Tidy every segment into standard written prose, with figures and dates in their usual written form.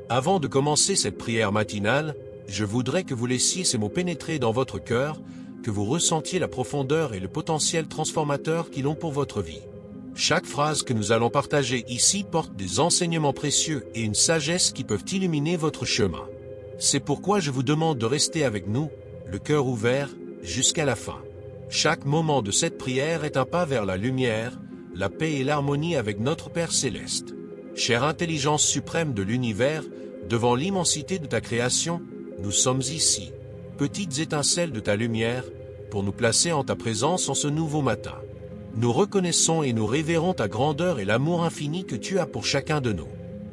Avant de commencer cette prière matinale, je voudrais que vous laissiez ces mots pénétrer dans votre cœur, que vous ressentiez la profondeur et le potentiel transformateur qu'ils ont pour votre vie. Chaque phrase que nous allons partager ici porte des enseignements précieux et une sagesse qui peuvent illuminer votre chemin. C'est pourquoi je vous demande de rester avec nous, le cœur ouvert, jusqu'à la fin. Chaque moment de cette prière est un pas vers la lumière, la paix et l'harmonie avec notre Père Céleste. Chère intelligence suprême de l'univers, devant l'immensité de ta création, nous sommes ici, petites étincelles de ta lumière, pour nous placer en ta présence en ce nouveau matin. Nous reconnaissons et nous révérons ta grandeur et l'amour infini que tu as pour chacun de nous.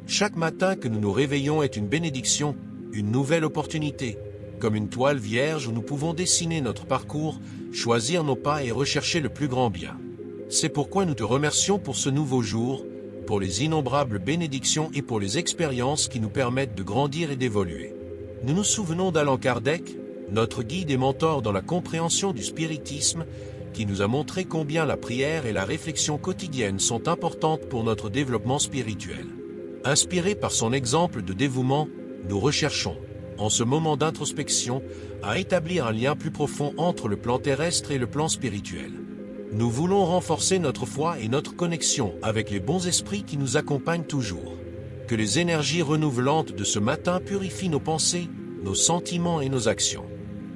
Chaque matin que nous nous réveillons est une bénédiction, une nouvelle opportunité, comme une toile vierge où nous pouvons dessiner notre parcours, choisir nos pas et rechercher le plus grand bien. C'est pourquoi nous te remercions pour ce nouveau jour, pour les innombrables bénédictions et pour les expériences qui nous permettent de grandir et d'évoluer. Nous nous souvenons d'Allan Kardec, notre guide et mentor dans la compréhension du spiritisme, qui nous a montré combien la prière et la réflexion quotidienne sont importantes pour notre développement spirituel. Inspirés par son exemple de dévouement, nous recherchons, en ce moment d'introspection, à établir un lien plus profond entre le plan terrestre et le plan spirituel. Nous voulons renforcer notre foi et notre connexion avec les bons esprits qui nous accompagnent toujours. Que les énergies renouvelantes de ce matin purifient nos pensées, nos sentiments et nos actions.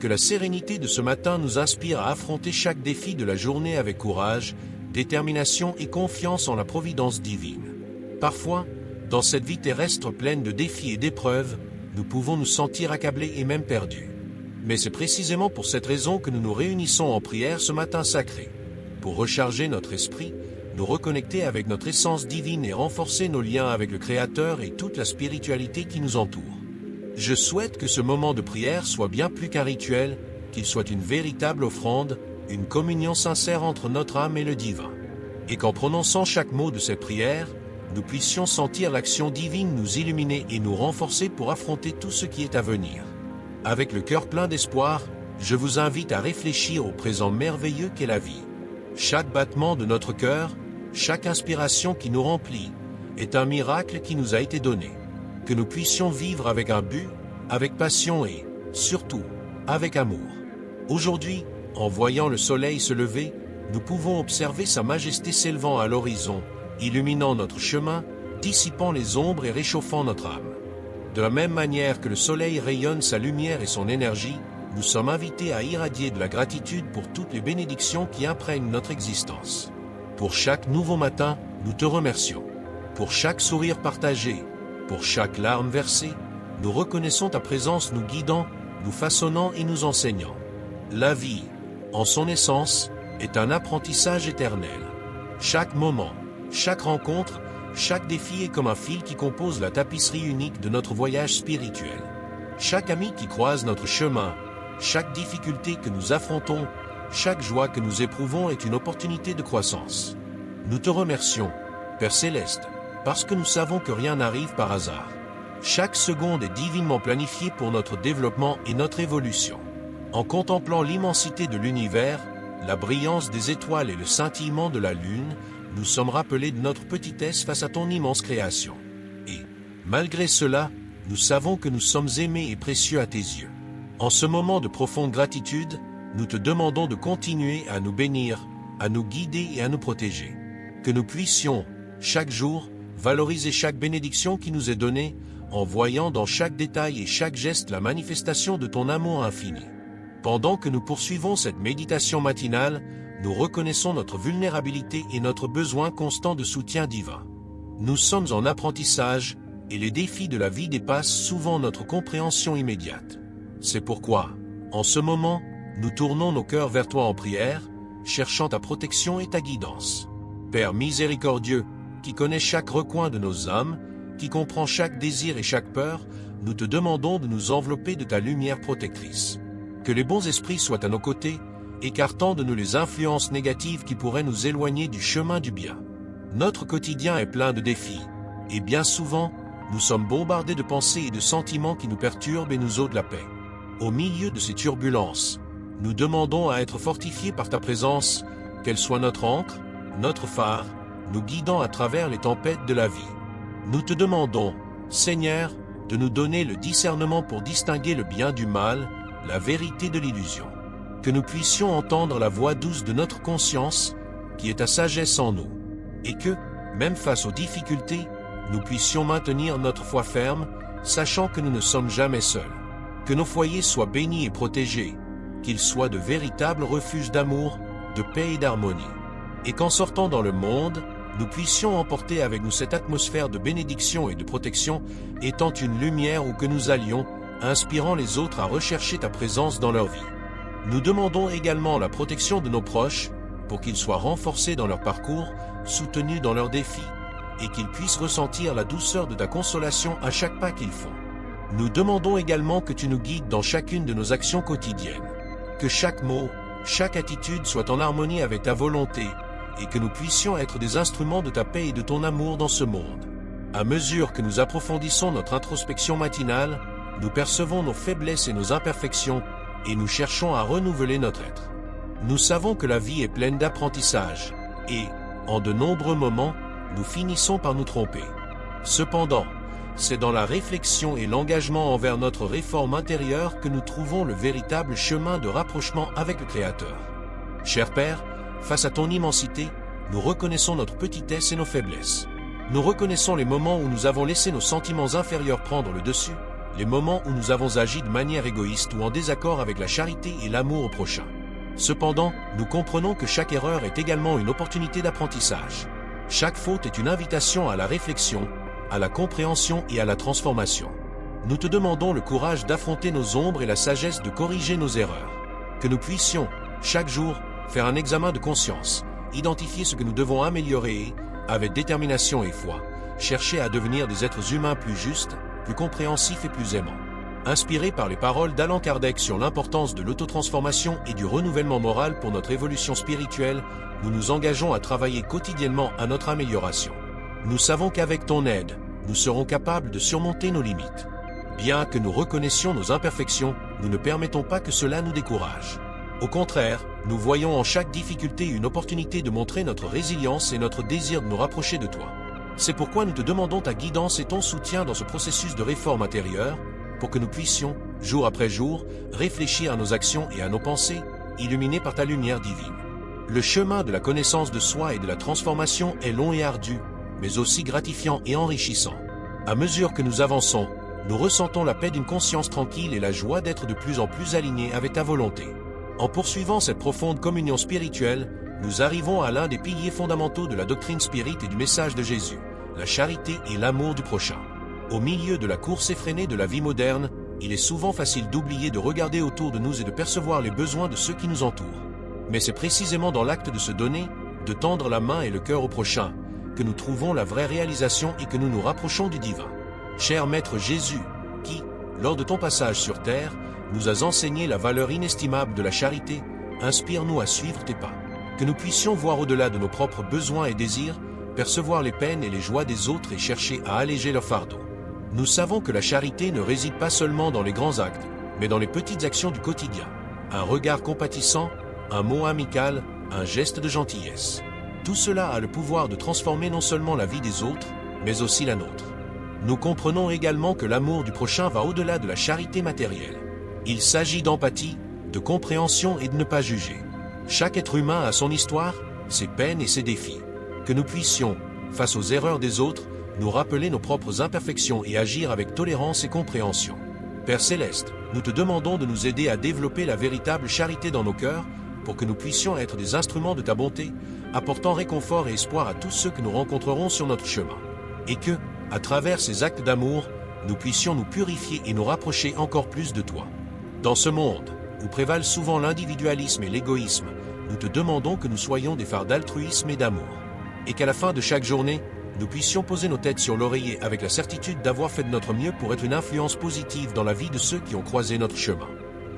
Que la sérénité de ce matin nous inspire à affronter chaque défi de la journée avec courage, détermination et confiance en la providence divine. Parfois, dans cette vie terrestre pleine de défis et d'épreuves, nous pouvons nous sentir accablés et même perdus. Mais c'est précisément pour cette raison que nous nous réunissons en prière ce matin sacré. Pour recharger notre esprit, nous reconnecter avec notre essence divine et renforcer nos liens avec le Créateur et toute la spiritualité qui nous entoure. Je souhaite que ce moment de prière soit bien plus qu'un rituel, qu'il soit une véritable offrande, une communion sincère entre notre âme et le divin. Et qu'en prononçant chaque mot de cette prière, nous puissions sentir l'action divine nous illuminer et nous renforcer pour affronter tout ce qui est à venir. Avec le cœur plein d'espoir, je vous invite à réfléchir au présent merveilleux qu'est la vie. Chaque battement de notre cœur, chaque inspiration qui nous remplit, est un miracle qui nous a été donné. Que nous puissions vivre avec un but, avec passion et, surtout, avec amour. Aujourd'hui, en voyant le soleil se lever, nous pouvons observer sa majesté s'élevant à l'horizon, illuminant notre chemin, dissipant les ombres et réchauffant notre âme. De la même manière que le soleil rayonne sa lumière et son énergie, nous sommes invités à irradier de la gratitude pour toutes les bénédictions qui imprègnent notre existence. Pour chaque nouveau matin, nous te remercions. Pour chaque sourire partagé, pour chaque larme versée, nous reconnaissons ta présence nous guidant, nous façonnant et nous enseignant. La vie, en son essence, est un apprentissage éternel. Chaque moment, chaque rencontre, chaque défi est comme un fil qui compose la tapisserie unique de notre voyage spirituel. Chaque ami qui croise notre chemin, chaque difficulté que nous affrontons, chaque joie que nous éprouvons est une opportunité de croissance. Nous te remercions, Père Céleste, parce que nous savons que rien n'arrive par hasard. Chaque seconde est divinement planifiée pour notre développement et notre évolution. En contemplant l'immensité de l'univers, la brillance des étoiles et le scintillement de la lune, nous sommes rappelés de notre petitesse face à ton immense création. Et, malgré cela, nous savons que nous sommes aimés et précieux à tes yeux. En ce moment de profonde gratitude, nous te demandons de continuer à nous bénir, à nous guider et à nous protéger. Que nous puissions, chaque jour, valoriser chaque bénédiction qui nous est donnée, en voyant dans chaque détail et chaque geste la manifestation de ton amour infini. Pendant que nous poursuivons cette méditation matinale, nous reconnaissons notre vulnérabilité et notre besoin constant de soutien divin. Nous sommes en apprentissage, et les défis de la vie dépassent souvent notre compréhension immédiate. C'est pourquoi, en ce moment, nous tournons nos cœurs vers toi en prière, cherchant ta protection et ta guidance. Père miséricordieux, qui connaît chaque recoin de nos âmes, qui comprend chaque désir et chaque peur, nous te demandons de nous envelopper de ta lumière protectrice. Que les bons esprits soient à nos côtés, écartant de nous les influences négatives qui pourraient nous éloigner du chemin du bien. Notre quotidien est plein de défis, et bien souvent, nous sommes bombardés de pensées et de sentiments qui nous perturbent et nous ôtent la paix. Au milieu de ces turbulences, nous demandons à être fortifiés par ta présence, qu'elle soit notre ancre, notre phare, nous guidant à travers les tempêtes de la vie. Nous te demandons, Seigneur, de nous donner le discernement pour distinguer le bien du mal, la vérité de l'illusion. Que nous puissions entendre la voix douce de notre conscience, qui est ta sagesse en nous, et que, même face aux difficultés, nous puissions maintenir notre foi ferme, sachant que nous ne sommes jamais seuls. Que nos foyers soient bénis et protégés, qu'ils soient de véritables refuges d'amour, de paix et d'harmonie. Et qu'en sortant dans le monde, nous puissions emporter avec nous cette atmosphère de bénédiction et de protection, étant une lumière où que nous allions, inspirant les autres à rechercher ta présence dans leur vie. Nous demandons également la protection de nos proches, pour qu'ils soient renforcés dans leur parcours, soutenus dans leurs défis, et qu'ils puissent ressentir la douceur de ta consolation à chaque pas qu'ils font. Nous demandons également que tu nous guides dans chacune de nos actions quotidiennes, que chaque mot, chaque attitude soit en harmonie avec ta volonté, et que nous puissions être des instruments de ta paix et de ton amour dans ce monde. À mesure que nous approfondissons notre introspection matinale, nous percevons nos faiblesses et nos imperfections, et nous cherchons à renouveler notre être. Nous savons que la vie est pleine d'apprentissage, et, en de nombreux moments, nous finissons par nous tromper. Cependant, c'est dans la réflexion et l'engagement envers notre réforme intérieure que nous trouvons le véritable chemin de rapprochement avec le Créateur. Cher Père, face à ton immensité, nous reconnaissons notre petitesse et nos faiblesses. Nous reconnaissons les moments où nous avons laissé nos sentiments inférieurs prendre le dessus, les moments où nous avons agi de manière égoïste ou en désaccord avec la charité et l'amour au prochain. Cependant, nous comprenons que chaque erreur est également une opportunité d'apprentissage. Chaque faute est une invitation à la réflexion, à la compréhension et à la transformation. Nous te demandons le courage d'affronter nos ombres et la sagesse de corriger nos erreurs. Que nous puissions, chaque jour, faire un examen de conscience, identifier ce que nous devons améliorer et, avec détermination et foi, chercher à devenir des êtres humains plus justes, plus compréhensifs et plus aimants. Inspirés par les paroles d'Allan Kardec sur l'importance de l'autotransformation et du renouvellement moral pour notre évolution spirituelle, nous nous engageons à travailler quotidiennement à notre amélioration. Nous savons qu'avec ton aide, nous serons capables de surmonter nos limites. Bien que nous reconnaissions nos imperfections, nous ne permettons pas que cela nous décourage. Au contraire, nous voyons en chaque difficulté une opportunité de montrer notre résilience et notre désir de nous rapprocher de toi. C'est pourquoi nous te demandons ta guidance et ton soutien dans ce processus de réforme intérieure, pour que nous puissions, jour après jour, réfléchir à nos actions et à nos pensées, illuminés par ta lumière divine. Le chemin de la connaissance de soi et de la transformation est long et ardu, mais aussi gratifiant et enrichissant. À mesure que nous avançons, nous ressentons la paix d'une conscience tranquille et la joie d'être de plus en plus alignés avec ta volonté. En poursuivant cette profonde communion spirituelle, nous arrivons à l'un des piliers fondamentaux de la doctrine spirite et du message de Jésus, la charité et l'amour du prochain. Au milieu de la course effrénée de la vie moderne, il est souvent facile d'oublier de regarder autour de nous et de percevoir les besoins de ceux qui nous entourent. Mais c'est précisément dans l'acte de se donner, de tendre la main et le cœur au prochain, que nous trouvons la vraie réalisation et que nous nous rapprochons du divin. Cher Maître Jésus, qui, lors de ton passage sur terre, nous as enseigné la valeur inestimable de la charité, inspire-nous à suivre tes pas. Que nous puissions voir au-delà de nos propres besoins et désirs, percevoir les peines et les joies des autres et chercher à alléger leur fardeau. Nous savons que la charité ne réside pas seulement dans les grands actes, mais dans les petites actions du quotidien. Un regard compatissant, un mot amical, un geste de gentillesse. Tout cela a le pouvoir de transformer non seulement la vie des autres, mais aussi la nôtre. Nous comprenons également que l'amour du prochain va au-delà de la charité matérielle. Il s'agit d'empathie, de compréhension et de ne pas juger. Chaque être humain a son histoire, ses peines et ses défis. Que nous puissions, face aux erreurs des autres, nous rappeler nos propres imperfections et agir avec tolérance et compréhension. Père Céleste, nous te demandons de nous aider à développer la véritable charité dans nos cœurs, pour que nous puissions être des instruments de ta bonté, apportant réconfort et espoir à tous ceux que nous rencontrerons sur notre chemin. Et que, à travers ces actes d'amour, nous puissions nous purifier et nous rapprocher encore plus de toi. Dans ce monde, où prévalent souvent l'individualisme et l'égoïsme, nous te demandons que nous soyons des phares d'altruisme et d'amour. Et qu'à la fin de chaque journée, nous puissions poser nos têtes sur l'oreiller avec la certitude d'avoir fait de notre mieux pour être une influence positive dans la vie de ceux qui ont croisé notre chemin.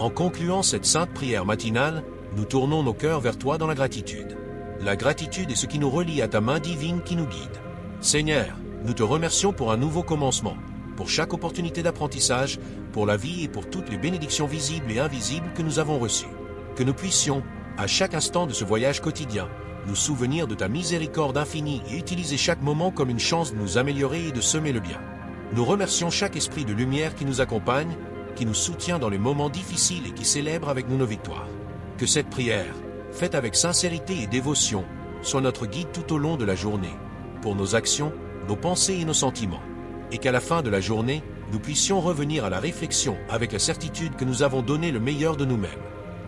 En concluant cette sainte prière matinale, nous tournons nos cœurs vers toi dans la gratitude. La gratitude est ce qui nous relie à ta main divine qui nous guide. Seigneur, nous te remercions pour un nouveau commencement, pour chaque opportunité d'apprentissage, pour la vie et pour toutes les bénédictions visibles et invisibles que nous avons reçues. Que nous puissions, à chaque instant de ce voyage quotidien, nous souvenir de ta miséricorde infinie et utiliser chaque moment comme une chance de nous améliorer et de semer le bien. Nous remercions chaque esprit de lumière qui nous accompagne, qui nous soutient dans les moments difficiles et qui célèbre avec nous nos victoires. Que cette prière, faite avec sincérité et dévotion, soit notre guide tout au long de la journée, pour nos actions, nos pensées et nos sentiments. Et qu'à la fin de la journée, nous puissions revenir à la réflexion avec la certitude que nous avons donné le meilleur de nous-mêmes.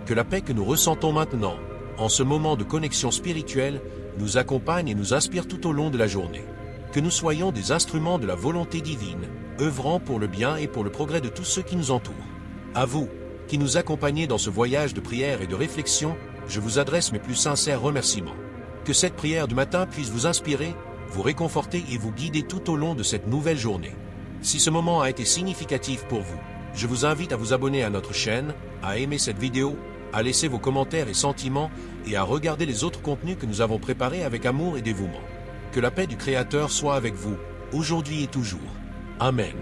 Que la paix que nous ressentons maintenant, en ce moment de connexion spirituelle, nous accompagne et nous inspire tout au long de la journée. Que nous soyons des instruments de la volonté divine, œuvrant pour le bien et pour le progrès de tous ceux qui nous entourent. À vous, qui nous accompagnez dans ce voyage de prière et de réflexion, je vous adresse mes plus sincères remerciements. Que cette prière du matin puisse vous inspirer, vous réconforter et vous guider tout au long de cette nouvelle journée. Si ce moment a été significatif pour vous, je vous invite à vous abonner à notre chaîne, à aimer cette vidéo, à laisser vos commentaires et sentiments et à regarder les autres contenus que nous avons préparés avec amour et dévouement. Que la paix du Créateur soit avec vous, aujourd'hui et toujours. Amen.